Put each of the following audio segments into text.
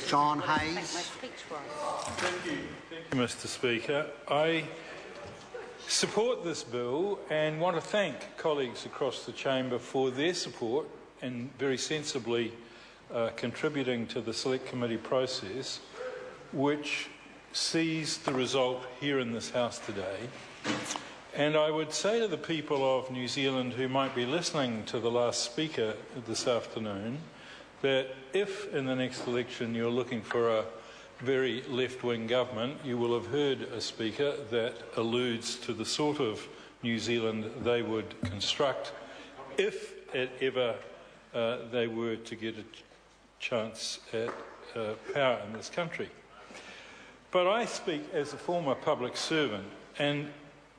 John Hayes. Thank you, Mr. Speaker. I support this bill and want to thank colleagues across the chamber for their support and very sensibly contributing to the Select Committee process, which sees the result here in this House today. And I would say to the people of New Zealand who might be listening to the last speaker this afternoon that if in the next election you're looking for a very left-wing government, you will have heard a speaker that alludes to the sort of New Zealand they would construct if ever they were to get a chance at power in this country. But I speak as a former public servant, and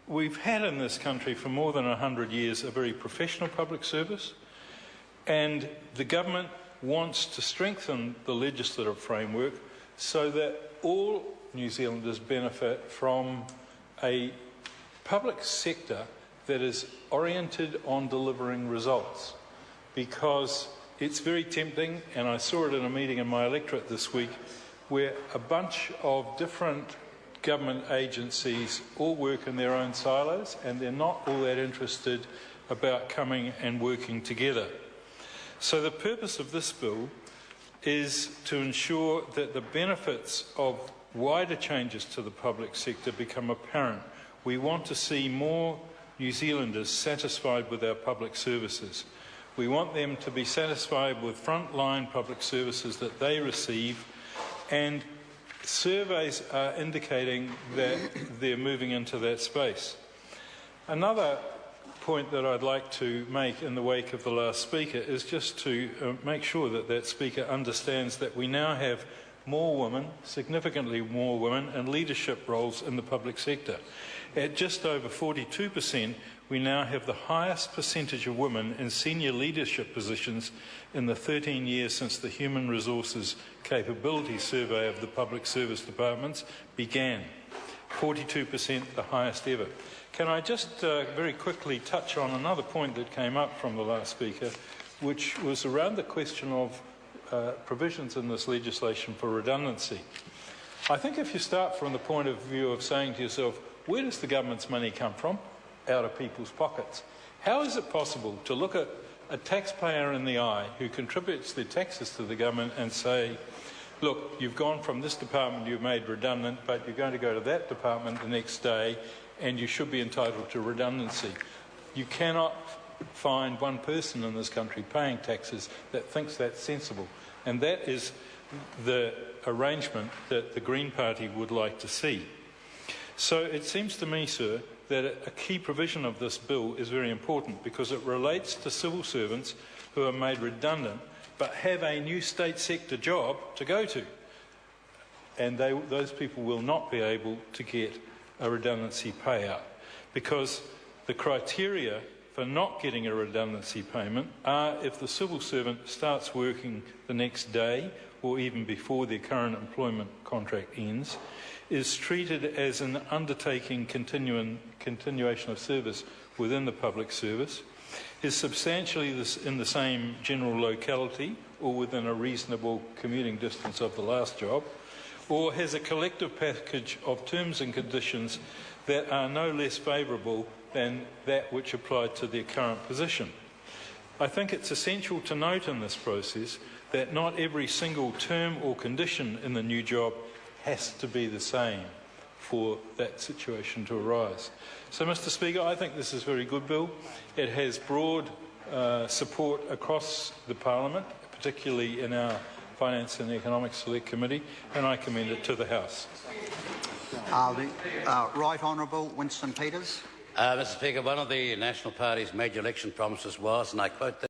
we've had in this country for more than 100 years a very professional public service, and the government wants to strengthen the legislative framework so that all New Zealanders benefit from a public sector that is oriented on delivering results. Because it's very tempting, and I saw it in a meeting in my electorate this week, where a bunch of different government agencies all work in their own silos and they're not all that interested about coming and working together. So the purpose of this bill is to ensure that the benefits of wider changes to the public sector become apparent. We want to see more New Zealanders satisfied with our public services. We want them to be satisfied with frontline public services that they receive, and surveys are indicating that they're moving into that space. Another point that I'd like to make in the wake of the last speaker is just to make sure that that speaker understands that we now have more women, significantly more women, in leadership roles in the public sector. At just over 42%, we now have the highest percentage of women in senior leadership positions in the 13 years since the Human Resources Capability Survey of the Public Service Departments began. 42%, the highest ever. Can I just very quickly touch on another point that came up from the last speaker, which was around the question of provisions in this legislation for redundancy. I think if you start from the point of view of saying to yourself, where does the government's money come from? Out of people's pockets. How is it possible to look at a taxpayer in the eye who contributes their taxes to the government and say, look, you've gone from this department you've made redundant, but you're going to go to that department the next day and you should be entitled to redundancy. You cannot find one person in this country paying taxes that thinks that's sensible. And that is the arrangement that the Green Party would like to see. So it seems to me, sir, that a key provision of this bill is very important because it relates to civil servants who are made redundant but have a new state sector job to go to. And those people will not be able to get a redundancy payout because the criteria for not getting a redundancy payment are if the civil servant starts working the next day or even before their current employment contract ends, is treated as an undertaking continuation of service within the public service, is substantially in the same general locality or within a reasonable commuting distance of the last job, or has a collective package of terms and conditions that are no less favourable than that which applied to their current position. I think it's essential to note in this process that not every single term or condition in the new job has to be the same for that situation to arise. So, Mr. Speaker, I think this is a very good bill. It has broad support across the Parliament, particularly in our Finance and Economic Select Committee, and I commend it to the House. Right Honourable Winston Peters. Mr. Speaker, one of the National Party's major election promises was, and I quote,